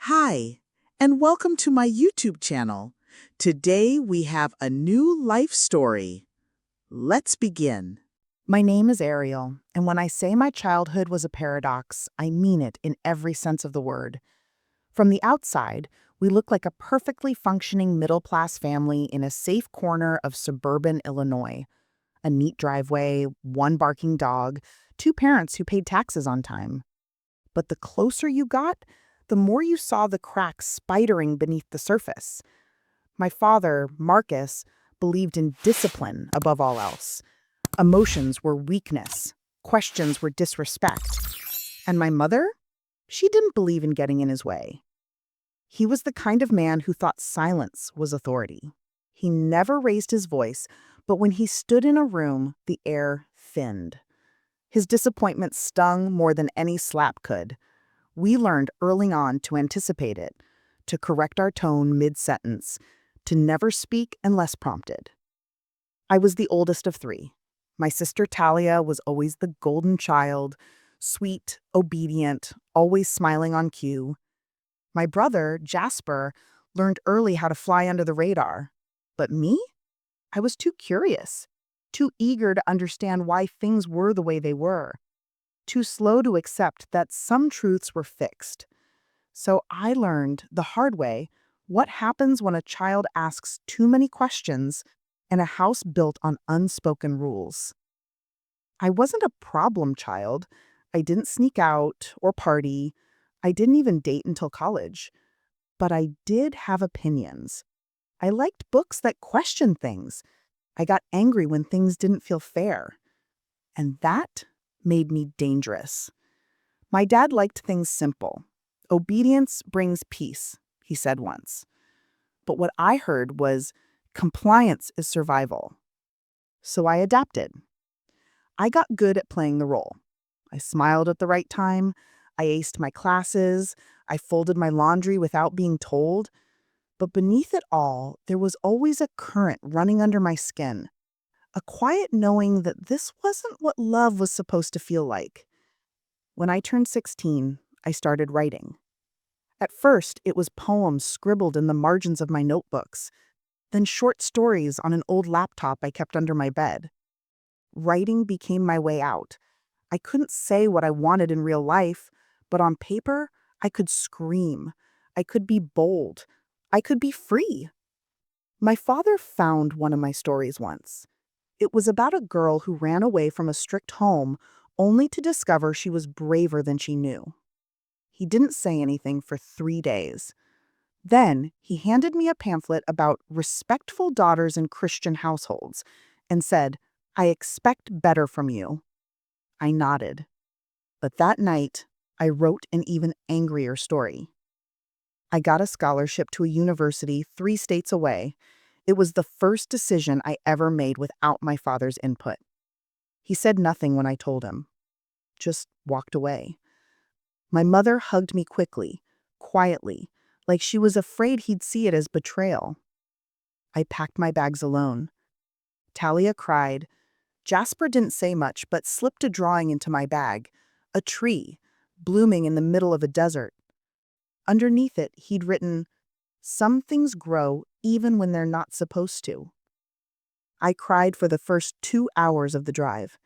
Hi, and welcome to my YouTube channel. Today we have a new life story. Let's begin. My name is Ariel, and when I say my childhood was a paradox, I mean it in every sense of the word. From the outside, we look like a perfectly functioning middle-class family in a safe corner of suburban Illinois. A neat driveway, one barking dog, two parents who paid taxes on time. But the closer you got, the more you saw the cracks spidering beneath the surface. My father, Marcus, believed in discipline above all else. Emotions were weakness. Questions were disrespect. And my mother? She didn't believe in getting in his way. He was the kind of man who thought silence was authority. He never raised his voice, but when he stood in a room, the air thinned. His disappointment stung more than any slap could. We learned early on to anticipate it, to correct our tone mid-sentence, to never speak unless prompted. I was the oldest of three. My sister Talia was always the golden child, sweet, obedient, always smiling on cue. My brother, Jasper, learned early how to fly under the radar. But me? I was too curious, too eager to understand why things were the way they were, too slow to accept that some truths were fixed. So I learned the hard way what happens when a child asks too many questions in a house built on unspoken rules. I wasn't a problem child. I didn't sneak out or party. I didn't even date until college. But I did have opinions. I liked books that questioned things. I got angry when things didn't feel fair. And that made me dangerous. My dad liked things simple. Obedience brings peace, he said once. But what I heard was compliance is survival. So I adapted. I got good at playing the role. I smiled at the right time. I aced my classes. I folded my laundry without being told. But beneath it all, there was always a current running under my skin, a quiet knowing that this wasn't what love was supposed to feel like. When I turned 16, I started writing. At first, it was poems scribbled in the margins of my notebooks, then short stories on an old laptop I kept under my bed. Writing became my way out. I couldn't say what I wanted in real life, but on paper, I could scream. I could be bold. I could be free. My father found one of my stories once. It was about a girl who ran away from a strict home only to discover she was braver than she knew. He didn't say anything for 3 days. Then he handed me a pamphlet about respectful daughters in Christian households and said, "I expect better from you." I nodded. But that night, I wrote an even angrier story. I got a scholarship to a university 3 states away. It was the first decision I ever made without my father's input. He said nothing when I told him, just walked away. My mother hugged me quickly, quietly, like she was afraid he'd see it as betrayal. I packed my bags alone. Talia cried. Jasper didn't say much, but slipped a drawing into my bag, a tree, blooming in the middle of a desert. Underneath it, he'd written, "Some things grow even when they're not supposed to." I cried for the first 2 hours of the drive.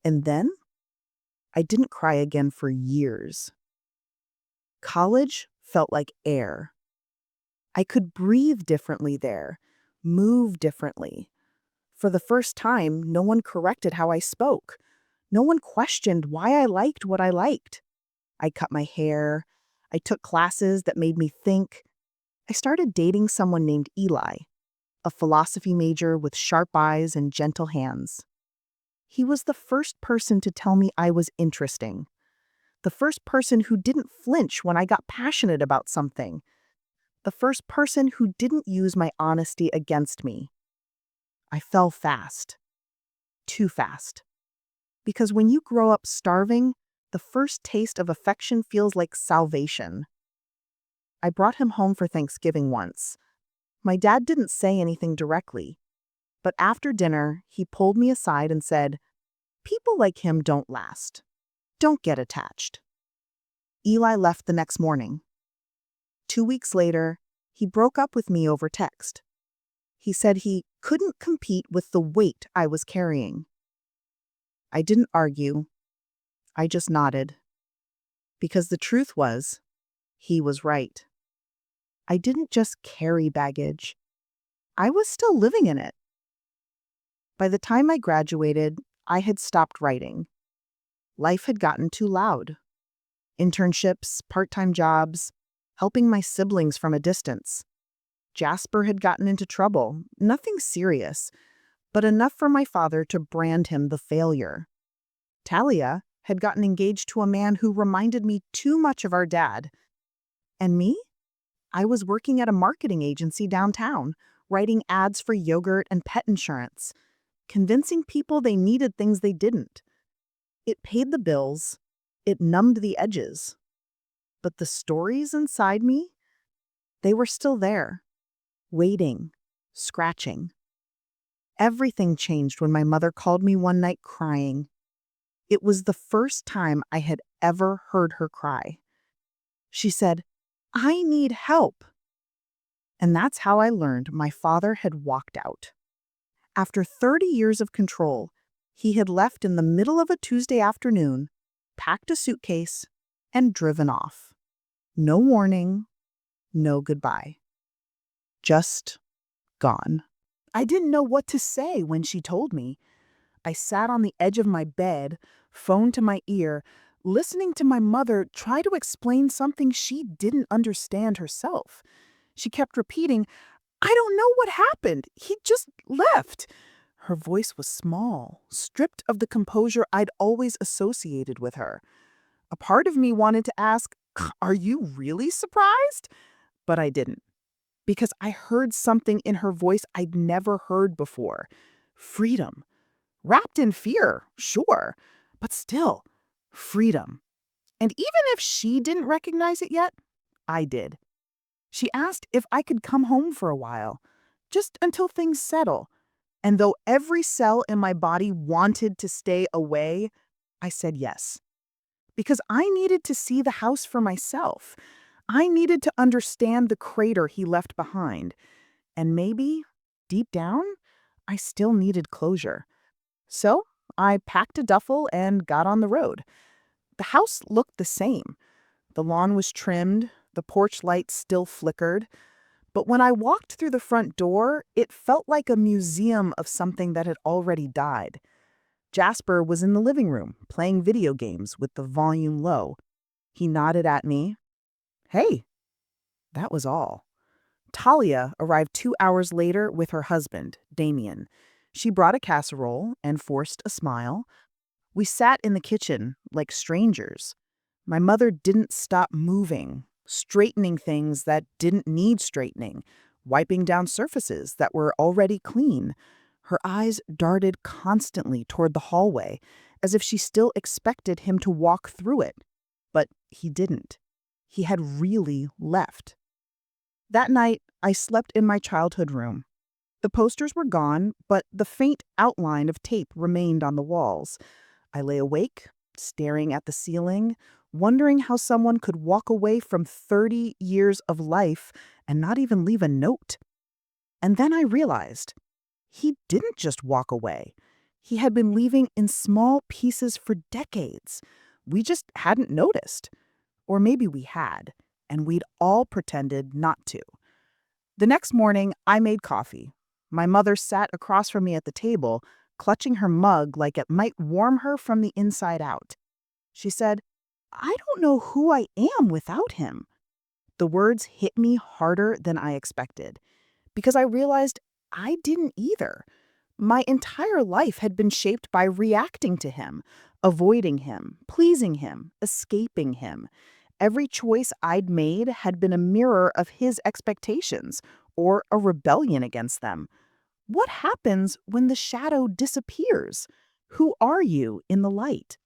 And then, I didn't cry again for years. College felt like air. I could breathe differently there, move differently. For the first time, no one corrected how I spoke. No one questioned why I liked what I liked. I cut my hair. I took classes that made me think. I started dating someone named Eli, a philosophy major with sharp eyes and gentle hands. He was the first person to tell me I was interesting. The first person who didn't flinch when I got passionate about something. The first person who didn't use my honesty against me. I fell fast. Too fast. Because when you grow up starving, the first taste of affection feels like salvation. I brought him home for Thanksgiving once. My dad didn't say anything directly, but after dinner, he pulled me aside and said, "People like him don't last. Don't get attached." Eli left the next morning. 2 weeks later, he broke up with me over text. He said he couldn't compete with the weight I was carrying. I didn't argue. I just nodded. Because the truth was, he was right. I didn't just carry baggage. I was still living in it. By the time I graduated, I had stopped writing. Life had gotten too loud. Internships, part-time jobs, helping my siblings from a distance. Jasper had gotten into trouble, nothing serious, but enough for my father to brand him the failure. Talia had gotten engaged to a man who reminded me too much of our dad. And me? I was working at a marketing agency downtown, writing ads for yogurt and pet insurance, convincing people they needed things they didn't. It paid the bills, it numbed the edges. But the stories inside me, they were still there, waiting, scratching. Everything changed when my mother called me one night crying. It was the first time I had ever heard her cry. She said, "I need help." And that's how I learned my father had walked out. After 30 years of control, he had left in the middle of a Tuesday afternoon, packed a suitcase, and driven off. No warning, no goodbye. Just gone. I didn't know what to say when she told me. I sat on the edge of my bed, phone to my ear, listening to my mother try to explain something she didn't understand herself. She kept repeating, "I don't know what happened. He just left." Her voice was small, stripped of the composure I'd always associated with her. A part of me wanted to ask, "Are you really surprised?" But I didn't, because I heard something in her voice I'd never heard before. Freedom. Wrapped in fear, sure, but still, freedom. And even if she didn't recognize it yet, I did. She asked if I could come home for a while, just until things settle. And though every cell in my body wanted to stay away, I said yes. Because I needed to see the house for myself. I needed to understand the crater he left behind. And maybe, deep down, I still needed closure. So I packed a duffel and got on the road. The house looked the same. The lawn was trimmed, the porch light still flickered. But when I walked through the front door, it felt like a museum of something that had already died. Jasper was in the living room, playing video games with the volume low. He nodded at me. Hey, that was all. Talia arrived 2 hours later with her husband, Damien. She brought a casserole and forced a smile. We sat in the kitchen like strangers. My mother didn't stop moving, straightening things that didn't need straightening, wiping down surfaces that were already clean. Her eyes darted constantly toward the hallway, as if she still expected him to walk through it. But he didn't. He had really left. That night, I slept in my childhood room. The posters were gone, but the faint outline of tape remained on the walls. I lay awake, staring at the ceiling, wondering how someone could walk away from 30 years of life and not even leave a note. And then I realized he didn't just walk away. He had been leaving in small pieces for decades. We just hadn't noticed. Or maybe we had, and we'd all pretended not to. The next morning, I made coffee. My mother sat across from me at the table, clutching her mug like it might warm her from the inside out. She said, "I don't know who I am without him." The words hit me harder than I expected, because I realized I didn't either. My entire life had been shaped by reacting to him, avoiding him, pleasing him, escaping him. Every choice I'd made had been a mirror of his expectations or a rebellion against them. What happens when the shadow disappears? Who are you in the light?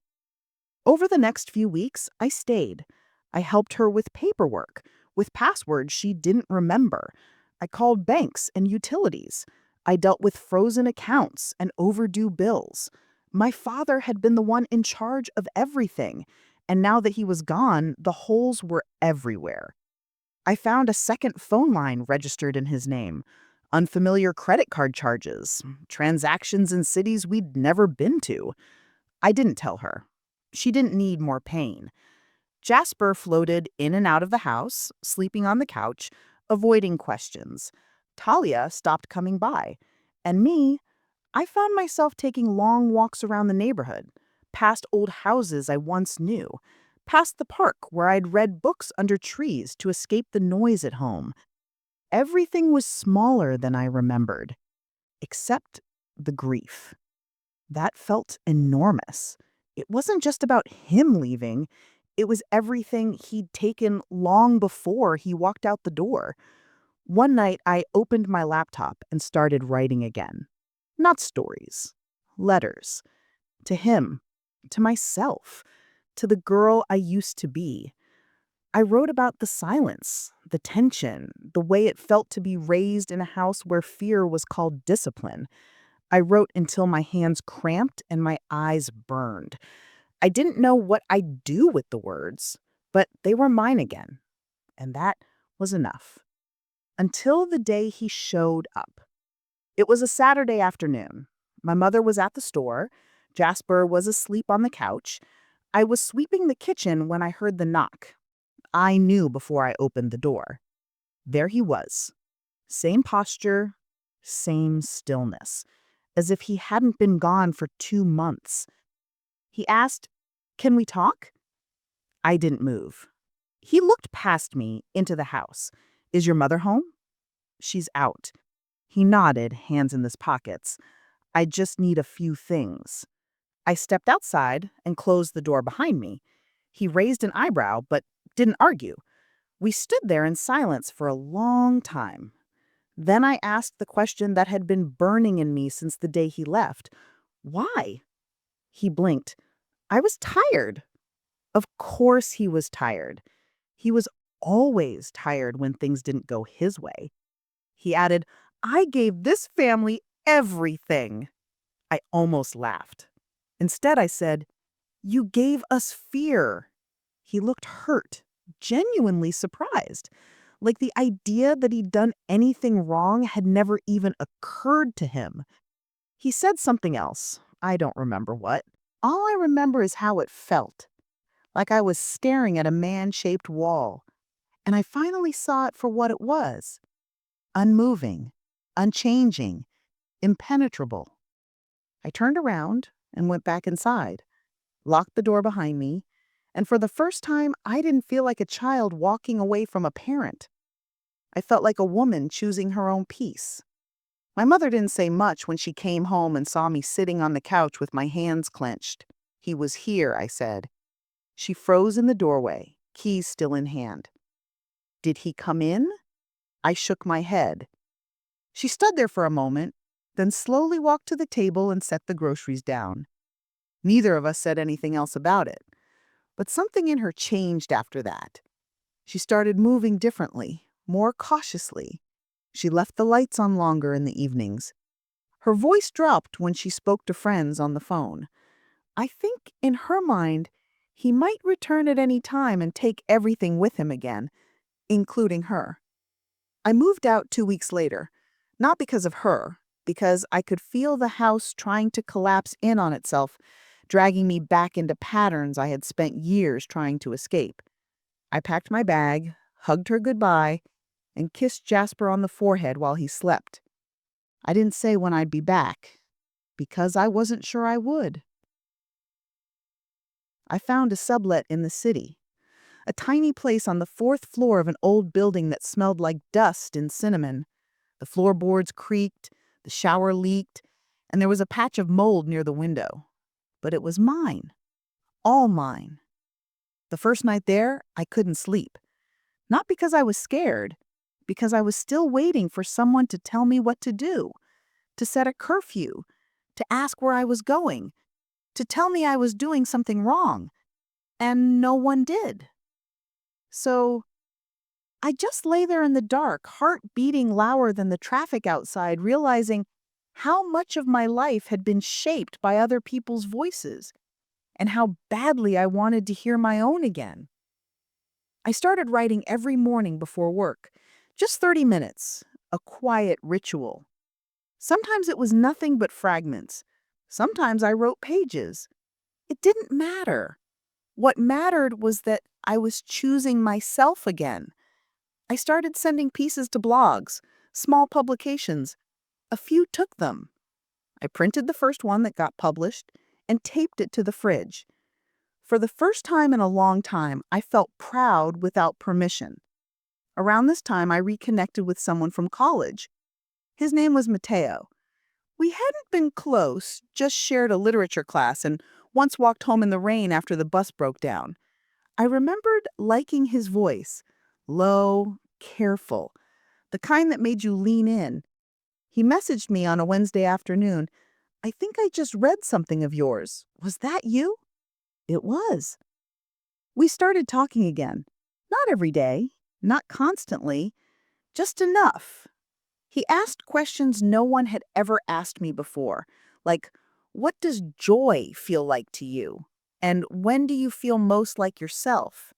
Over the next few weeks, I stayed. I helped her with paperwork, with passwords she didn't remember. I called banks and utilities. I dealt with frozen accounts and overdue bills. My father had been the one in charge of everything, and now that he was gone, the holes were everywhere. I found a second phone line registered in his name, unfamiliar credit card charges, transactions in cities we'd never been to. I didn't tell her. She didn't need more pain. Jasper floated in and out of the house, sleeping on the couch, avoiding questions. Talia stopped coming by. And me, I found myself taking long walks around the neighborhood, past old houses I once knew, past the park where I'd read books under trees to escape the noise at home. Everything was smaller than I remembered, except the grief. That felt enormous. It wasn't just about him leaving, it was everything he'd taken long before he walked out the door. One night, I opened my laptop and started writing again. Not stories, letters. To him, to myself, to the girl I used to be. I wrote about the silence, the tension, the way it felt to be raised in a house where fear was called discipline. I wrote until my hands cramped and my eyes burned. I didn't know what I'd do with the words, but they were mine again. And that was enough. Until the day he showed up. It was a Saturday afternoon. My mother was at the store. Jasper was asleep on the couch. I was sweeping the kitchen when I heard the knock. I knew before I opened the door. There he was. Same posture, same stillness, as if he hadn't been gone for 2 months. He asked, "Can we talk?" I didn't move. He looked past me into the house. "Is your mother home?" "She's out." He nodded, hands in his pockets. "I just need a few things." I stepped outside and closed the door behind me. He raised an eyebrow, but didn't argue. We stood there in silence for a long time. Then I asked the question that had been burning in me since the day he left. "Why?" He blinked. "I was tired." Of course he was tired. He was always tired when things didn't go his way. He added, "I gave this family everything." I almost laughed. Instead, I said, "You gave us fear." He looked hurt, genuinely surprised, like the idea that he'd done anything wrong had never even occurred to him. He said something else. I don't remember what. All I remember is how it felt, like I was staring at a man-shaped wall. And I finally saw it for what it was. Unmoving, unchanging, impenetrable. I turned around and went back inside, locked the door behind me, and for the first time, I didn't feel like a child walking away from a parent. I felt like a woman choosing her own peace. My mother didn't say much when she came home and saw me sitting on the couch with my hands clenched. "He was here," I said. She froze in the doorway, keys still in hand. "Did he come in?" I shook my head. She stood there for a moment, then slowly walked to the table and set the groceries down. Neither of us said anything else about it. But something in her changed after that. She started moving differently, more cautiously. She left the lights on longer in the evenings. Her voice dropped when she spoke to friends on the phone. I think, in her mind, he might return at any time and take everything with him again, including her. I moved out 2 weeks later, not because of her, because I could feel the house trying to collapse in on itself, dragging me back into patterns I had spent years trying to escape. I packed my bag, hugged her goodbye, and kissed Jasper on the forehead while he slept. I didn't say when I'd be back, because I wasn't sure I would. I found a sublet in the city, a tiny place on the 4th floor of an old building that smelled like dust and cinnamon. The floorboards creaked, the shower leaked, and there was a patch of mold near the window. But it was mine. All mine. The first night there, I couldn't sleep. Not because I was scared, because I was still waiting for someone to tell me what to do, to set a curfew, to ask where I was going, to tell me I was doing something wrong. And no one did. So I just lay there in the dark, heart beating louder than the traffic outside, realizing how much of my life had been shaped by other people's voices, and how badly I wanted to hear my own again. I started writing every morning before work. Just 30 minutes, a quiet ritual. Sometimes it was nothing but fragments. Sometimes I wrote pages. It didn't matter. What mattered was that I was choosing myself again. I started sending pieces to blogs, small publications. A few took them. I printed the first one that got published and taped it to the fridge. For the first time in a long time, I felt proud without permission. Around this time, I reconnected with someone from college. His name was Matteo. We hadn't been close, just shared a literature class and once walked home in the rain after the bus broke down. I remembered liking his voice, low, careful, the kind that made you lean in. He messaged me on a Wednesday afternoon. "I think I just read something of yours. Was that you?" It was. We started talking again. Not every day, not constantly, just enough. He asked questions no one had ever asked me before, like, "What does joy feel like to you? And when do you feel most like yourself?"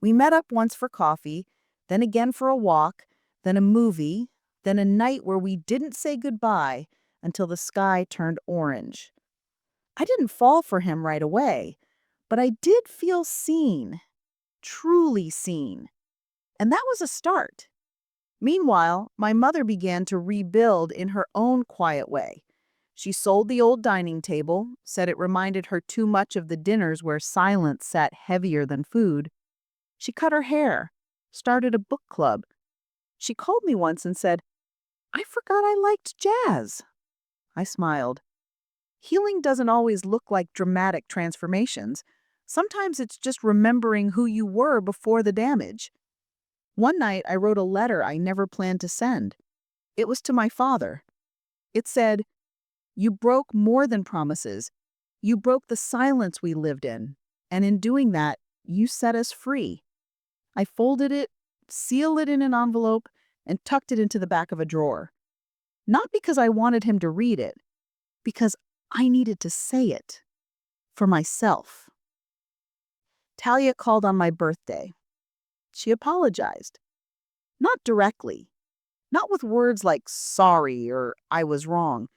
We met up once for coffee, then again for a walk, then a movie, then a night where we didn't say goodbye until the sky turned orange. I didn't fall for him right away, but I did feel seen, truly seen. And that was a start. Meanwhile, my mother began to rebuild in her own quiet way. She sold the old dining table, said it reminded her too much of the dinners where silence sat heavier than food. She cut her hair, started a book club. She called me once and said, "I forgot I liked jazz." I smiled. Healing doesn't always look like dramatic transformations. Sometimes it's just remembering who you were before the damage. One night, I wrote a letter I never planned to send. It was to my father. It said, "You broke more than promises. You broke the silence we lived in. And in doing that, you set us free." I folded it, sealed it in an envelope, and tucked it into the back of a drawer. Not because I wanted him to read it, because I needed to say it. For myself. Talia called on my birthday. She apologized. Not directly. Not with words like sorry or I was wrong,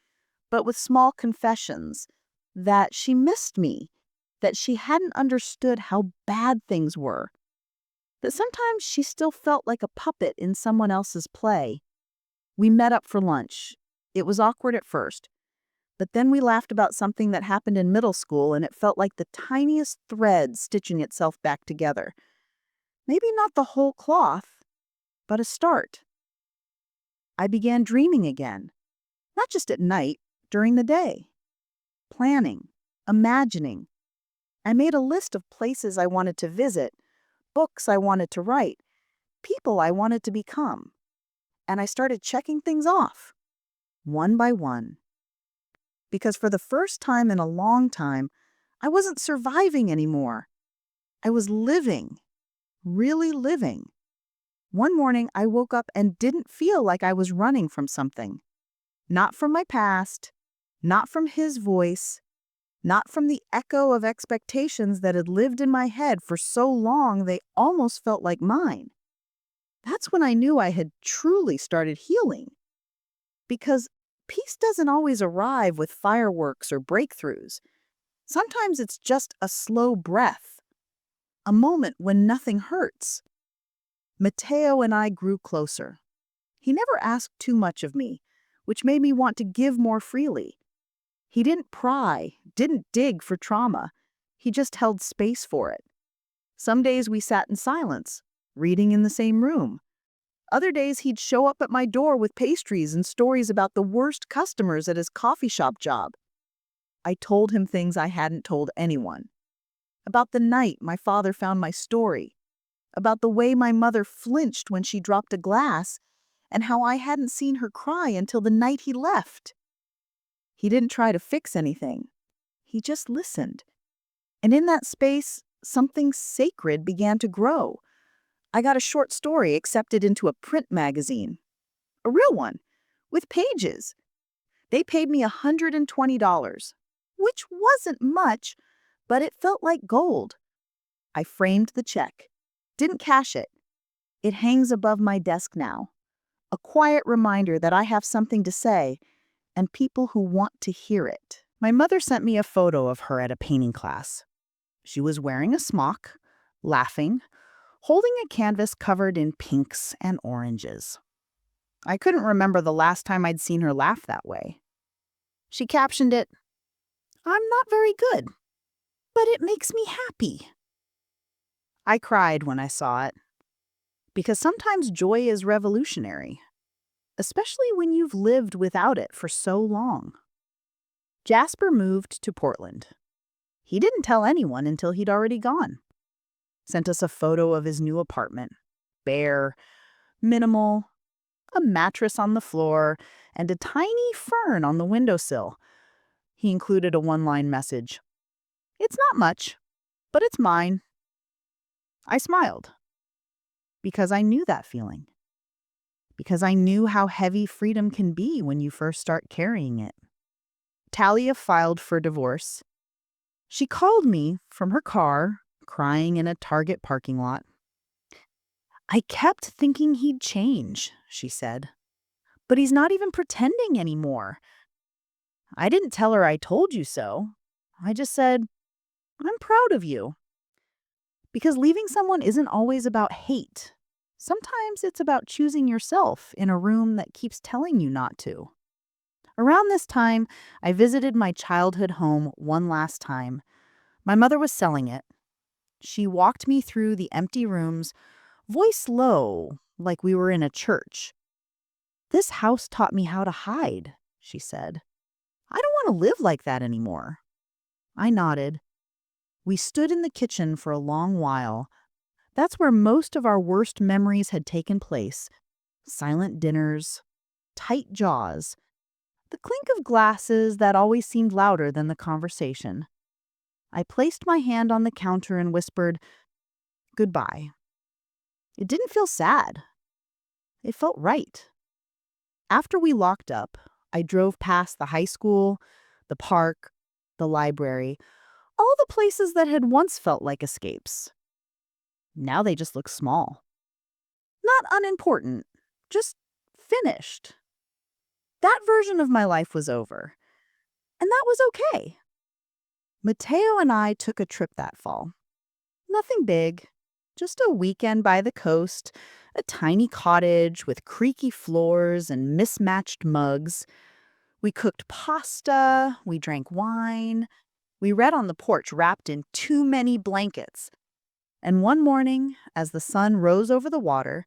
but with small confessions that she missed me, that she hadn't understood how bad things were, that sometimes she still felt like a puppet in someone else's play. We met up for lunch. It was awkward at first, but then we laughed about something that happened in middle school and it felt like the tiniest thread stitching itself back together. Maybe not the whole cloth, but a start. I began dreaming again, not just at night, during the day. Planning, imagining. I made a list of places I wanted to visit, books I wanted to write, people I wanted to become. And I started checking things off, one by one. Because for the first time in a long time, I wasn't surviving anymore. I was living, really living. One morning, I woke up and didn't feel like I was running from something. Not from my past, not from his voice, not from the echo of expectations that had lived in my head for so long they almost felt like mine. That's when I knew I had truly started healing. Because peace doesn't always arrive with fireworks or breakthroughs. Sometimes it's just a slow breath, a moment when nothing hurts. Matteo and I grew closer. He never asked too much of me, which made me want to give more freely. He didn't pry, didn't dig for trauma. He just held space for it. Some days we sat in silence, reading in the same room. Other days he'd show up at my door with pastries and stories about the worst customers at his coffee shop job. I told him things I hadn't told anyone. About the night my father found my story. About the way my mother flinched when she dropped a glass, and how I hadn't seen her cry until the night he left. He didn't try to fix anything. He just listened. And in that space, something sacred began to grow. I got a short story accepted into a print magazine. A real one, with pages. They paid me $120, which wasn't much, but it felt like gold. I framed the check. Didn't cash it. It hangs above my desk now. A quiet reminder that I have something to say and people who want to hear it. My mother sent me a photo of her at a painting class. She was wearing a smock, laughing, holding a canvas covered in pinks and oranges. I couldn't remember the last time I'd seen her laugh that way. She captioned it, "I'm not very good, but it makes me happy." I cried when I saw it, because sometimes joy is revolutionary, especially when you've lived without it for so long. Jasper moved to Portland. He didn't tell anyone until he'd already gone. Sent us a photo of his new apartment. Bare, minimal, a mattress on the floor, and a tiny fern on the windowsill. He included a one-line message. "It's not much, but it's mine." I smiled. Because I knew that feeling. Because I knew how heavy freedom can be when you first start carrying it. Talia filed for divorce. She called me from her car, crying in a Target parking lot. "I kept thinking he'd change," she said. "But he's not even pretending anymore." I didn't tell her I told you so. I just said, "I'm proud of you." Because leaving someone isn't always about hate. Sometimes it's about choosing yourself in a room that keeps telling you not to. Around this time, I visited my childhood home one last time. My mother was selling it. She walked me through the empty rooms, voice low, like we were in a church. "This house taught me how to hide," she said. "I don't want to live like that anymore." I nodded. We stood in the kitchen for a long while. That's where most of our worst memories had taken place. Silent dinners, tight jaws, the clink of glasses that always seemed louder than the conversation. I placed my hand on the counter and whispered, "Goodbye." It didn't feel sad. It felt right. After we locked up, I drove past the high school, the park, the library, all the places that had once felt like escapes. Now they just look small. Not unimportant, just finished. That version of my life was over, and that was okay. Mateo and I took a trip that fall. Nothing big, just a weekend by the coast, a tiny cottage with creaky floors and mismatched mugs. We cooked pasta, we drank wine, we read on the porch wrapped in too many blankets. And one morning, as the sun rose over the water,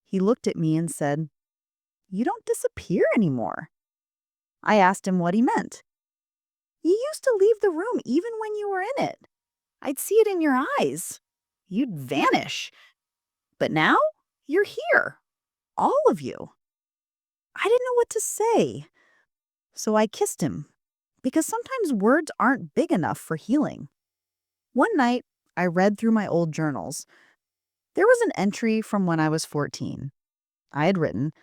he looked at me and said, "You don't disappear anymore." I asked him what he meant. "You used to leave the room even when you were in it. I'd see it in your eyes. You'd vanish. But now, you're here. All of you." I didn't know what to say. So I kissed him, because sometimes words aren't big enough for healing. One night, I read through my old journals. There was an entry from when I was 14. I had written,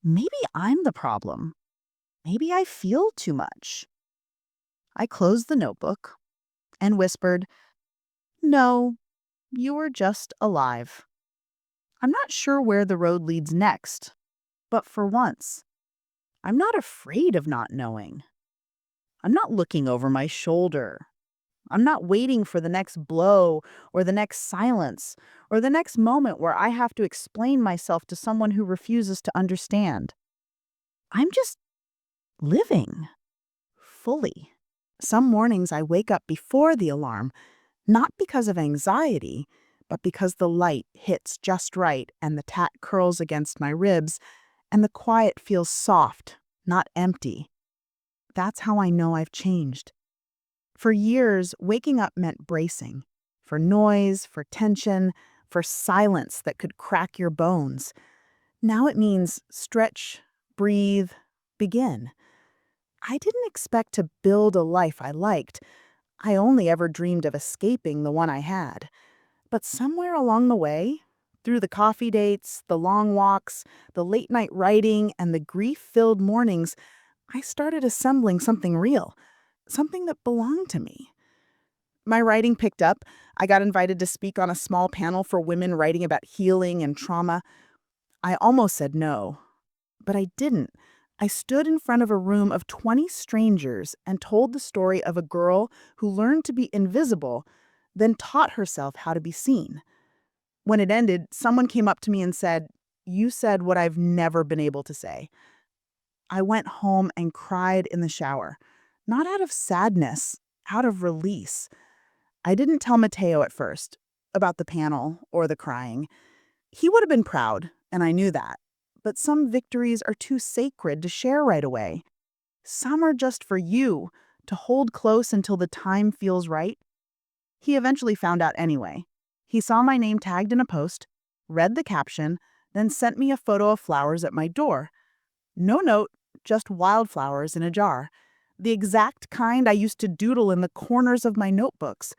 "Maybe I'm the problem. Maybe I feel too much." I closed the notebook and whispered, "No, you are just alive. I'm not sure where the road leads next, but for once, I'm not afraid of not knowing. I'm not looking over my shoulder. I'm not waiting for the next blow or the next silence or the next moment where I have to explain myself to someone who refuses to understand. I'm just living fully." Some mornings I wake up before the alarm, not because of anxiety, but because the light hits just right and the tat curls against my ribs and the quiet feels soft, not empty. That's how I know I've changed. For years, waking up meant bracing. For noise, for tension, for silence that could crack your bones. Now it means stretch, breathe, begin. I didn't expect to build a life I liked. I only ever dreamed of escaping the one I had. But somewhere along the way, through the coffee dates, the long walks, the late-night writing, and the grief-filled mornings, I started assembling something real, something that belonged to me. My writing picked up. I got invited to speak on a small panel for women writing about healing and trauma. I almost said no, but I didn't. I stood in front of a room of 20 strangers and told the story of a girl who learned to be invisible, then taught herself how to be seen. When it ended, someone came up to me and said, "You said what I've never been able to say." I went home and cried in the shower, not out of sadness, out of release. I didn't tell Mateo at first about the panel or the crying. He would have been proud, and I knew that. But some victories are too sacred to share right away. Some are just for you, to hold close until the time feels right. He eventually found out anyway. He saw my name tagged in a post, read the caption, then sent me a photo of flowers at my door. No note, just wildflowers in a jar. The exact kind I used to doodle in the corners of my notebooks.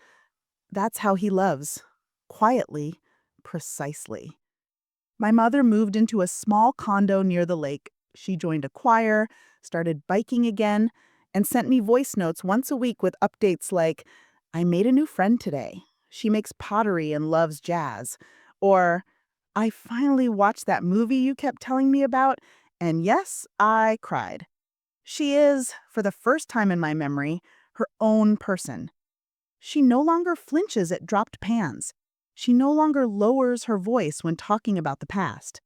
That's how he loves. Quietly, precisely. My mother moved into a small condo near the lake. She joined a choir, started biking again, and sent me voice notes once a week with updates like, "I made a new friend today. She makes pottery and loves jazz." Or, "I finally watched that movie you kept telling me about, and yes, I cried." She is, for the first time in my memory, her own person. She no longer flinches at dropped pans. She no longer lowers her voice when talking about the past.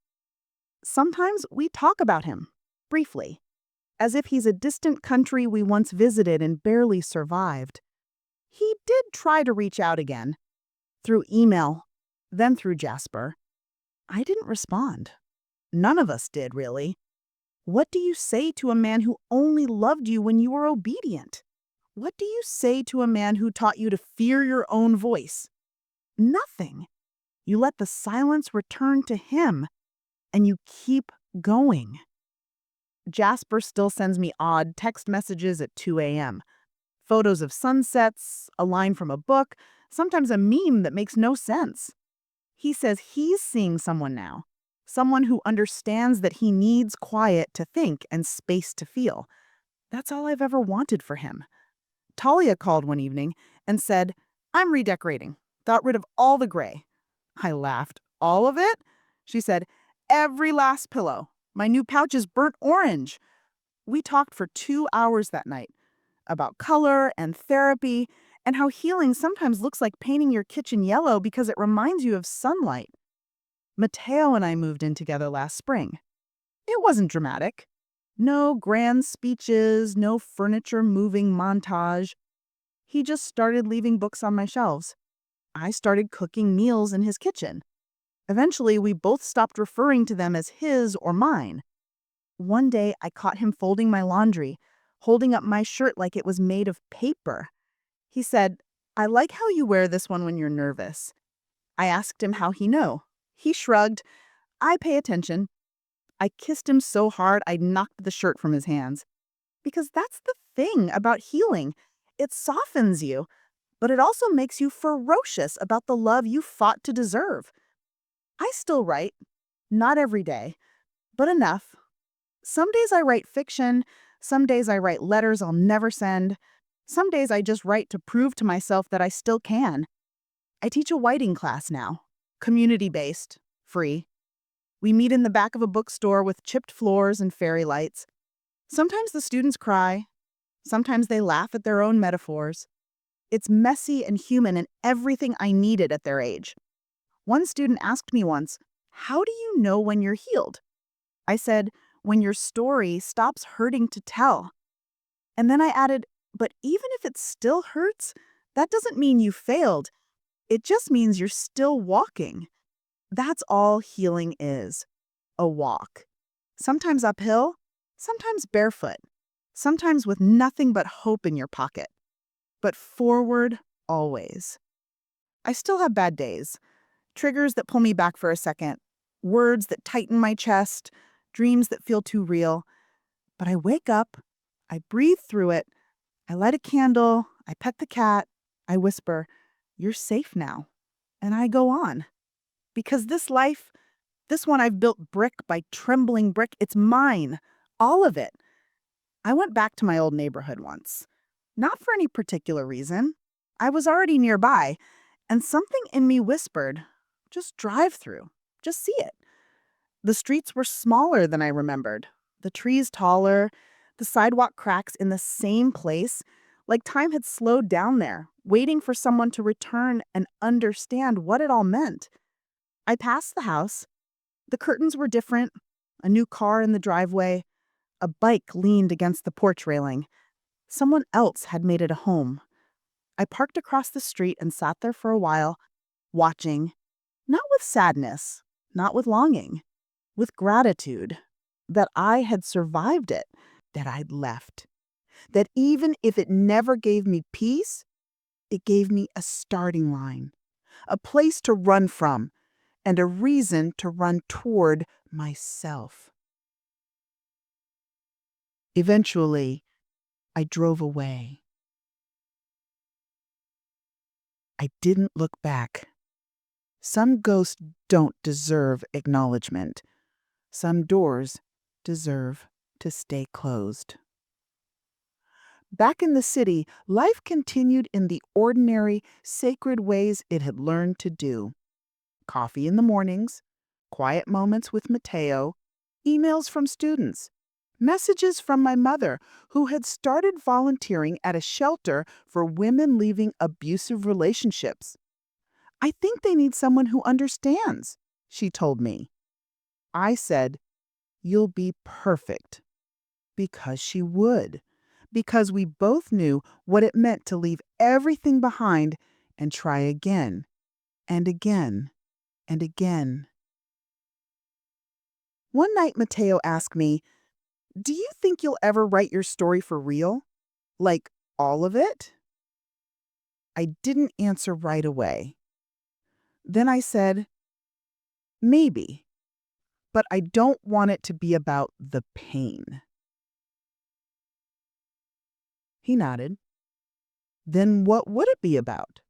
Sometimes we talk about him, briefly, as if he's a distant country we once visited and barely survived. He did try to reach out again, through email, then through Jasper. I didn't respond. None of us did, really. What do you say to a man who only loved you when you were obedient? What do you say to a man who taught you to fear your own voice? Nothing. You let the silence return to him, and you keep going. Jasper still sends me odd text messages at 2 a.m. Photos of sunsets, a line from a book, sometimes a meme that makes no sense. He says he's seeing someone now, someone who understands that he needs quiet to think and space to feel. That's all I've ever wanted for him. Talia called one evening and said, "I'm redecorating. Got rid of all the gray." I laughed. "All of it?" She said, "Every last pillow. My new pouch is burnt orange." We talked for 2 hours that night about color and therapy and how healing sometimes looks like painting your kitchen yellow because it reminds you of sunlight. Mateo and I moved in together last spring. It wasn't dramatic. No grand speeches, no furniture moving montage. He just started leaving books on my shelves. I started cooking meals in his kitchen. Eventually, we both stopped referring to them as his or mine. One day, I caught him folding my laundry, holding up my shirt like it was made of paper. He said, "I like how you wear this one when you're nervous." I asked him how he knew. He shrugged. I pay attention. I kissed him so hard I knocked the shirt from his hands. Because that's the thing about healing. It softens you, but it also makes you ferocious about the love you fought to deserve. I still write. Not every day, but enough. Some days I write fiction. Some days I write letters I'll never send. Some days I just write to prove to myself that I still can. I teach a whiting class now. Community-based. Free. We meet in the back of a bookstore with chipped floors and fairy lights. Sometimes the students cry. Sometimes they laugh at their own metaphors. It's messy and human and everything I needed at their age. One student asked me once, "How do you know when you're healed?" I said, "When your story stops hurting to tell." And then I added, "But even if it still hurts, that doesn't mean you failed. It just means you're still walking." That's all healing is. A walk. Sometimes uphill, sometimes barefoot, sometimes with nothing but hope in your pocket. But forward always. I still have bad days. Triggers that pull me back for a second. Words that tighten my chest. Dreams that feel too real. But I wake up, I breathe through it, I light a candle, I pet the cat, I whisper, "You're safe now." And I go on. Because this life, this one I've built brick by trembling brick, it's mine. All of it. I went back to my old neighborhood once. Not for any particular reason. I was already nearby, and something in me whispered, just drive through, just see it. The streets were smaller than I remembered, the trees taller, the sidewalk cracks in the same place, like time had slowed down there, waiting for someone to return and understand what it all meant. I passed the house. The curtains were different, a new car in the driveway, a bike leaned against the porch railing. Someone else had made it a home. I parked across the street and sat there for a while, watching, not with sadness, not with longing, with gratitude that I had survived it, that I'd left. That even if it never gave me peace, it gave me a starting line, a place to run from, and a reason to run toward myself. Eventually, I drove away. I didn't look back. Some ghosts don't deserve acknowledgement. Some doors deserve to stay closed. Back in the city, life continued in the ordinary, sacred ways it had learned to do. Coffee in the mornings, quiet moments with Mateo, emails from students, messages from my mother, who had started volunteering at a shelter for women leaving abusive relationships. I think they need someone who understands, she told me. I said, you'll be perfect. Because she would. Because we both knew what it meant to leave everything behind and try again, and again, and again. One night, Mateo asked me, do you think you'll ever write your story for real? Like, all of it? I didn't answer right away. Then I said, maybe, but I don't want it to be about the pain. He nodded. Then what would it be about?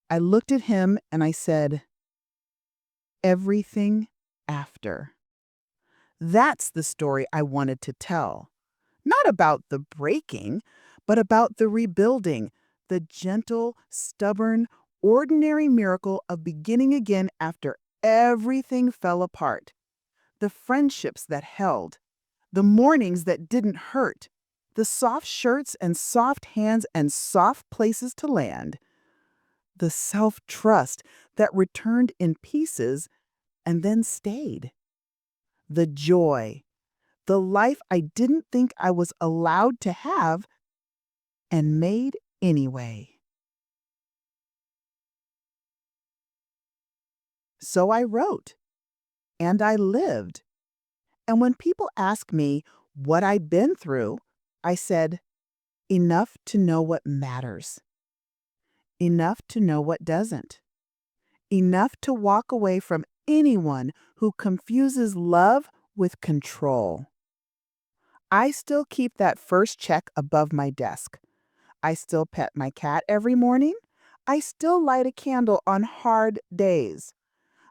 I looked at him and I said, everything after. That's the story I wanted to tell. Not about the breaking, but about the rebuilding, the gentle, stubborn, ordinary miracle of beginning again after everything fell apart. The friendships that held, the mornings that didn't hurt, the soft shirts and soft hands and soft places to land, the self-trust that returned in pieces and then stayed, the joy, the life I didn't think I was allowed to have and made anyway. So I wrote, and I lived. And when people ask me what I'd been through, I said, enough to know what matters, enough to know what doesn't, enough to walk away from anyone who confuses love with control. I still keep that first check above my desk. I still pet my cat every morning. I still light a candle on hard days.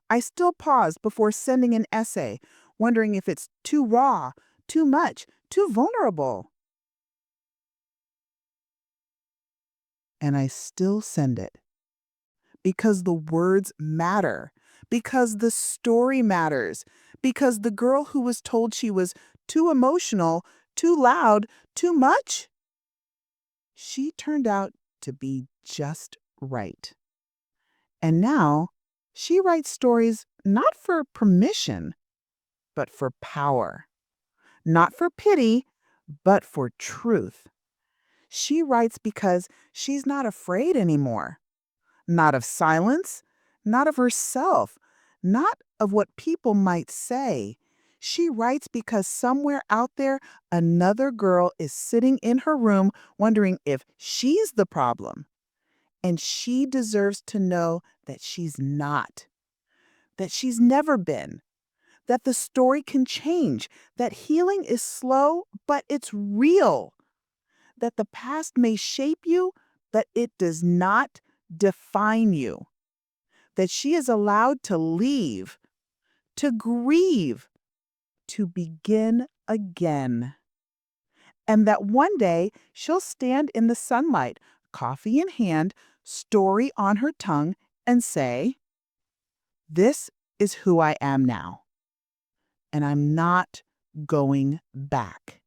I still pause before sending an essay, wondering if it's too raw, too much, too vulnerable. And I still send it. Because the words matter. Because the story matters. Because the girl who was told she was too emotional, too loud, too much, she turned out to be just right. And now, she writes stories not for permission, but for power. Not for pity, but for truth. She writes because she's not afraid anymore. Not of silence, not of herself, not of what people might say. She writes because somewhere out there, another girl is sitting in her room wondering if she's the problem. And she deserves to know that she's not, that she's never been, that the story can change, that healing is slow, but it's real, that the past may shape you, but it does not define you, that she is allowed to leave, to grieve, to begin again. And that one day she'll stand in the sunlight, coffee in hand, story on her tongue, and say, "This is who I am now, and I'm not going back."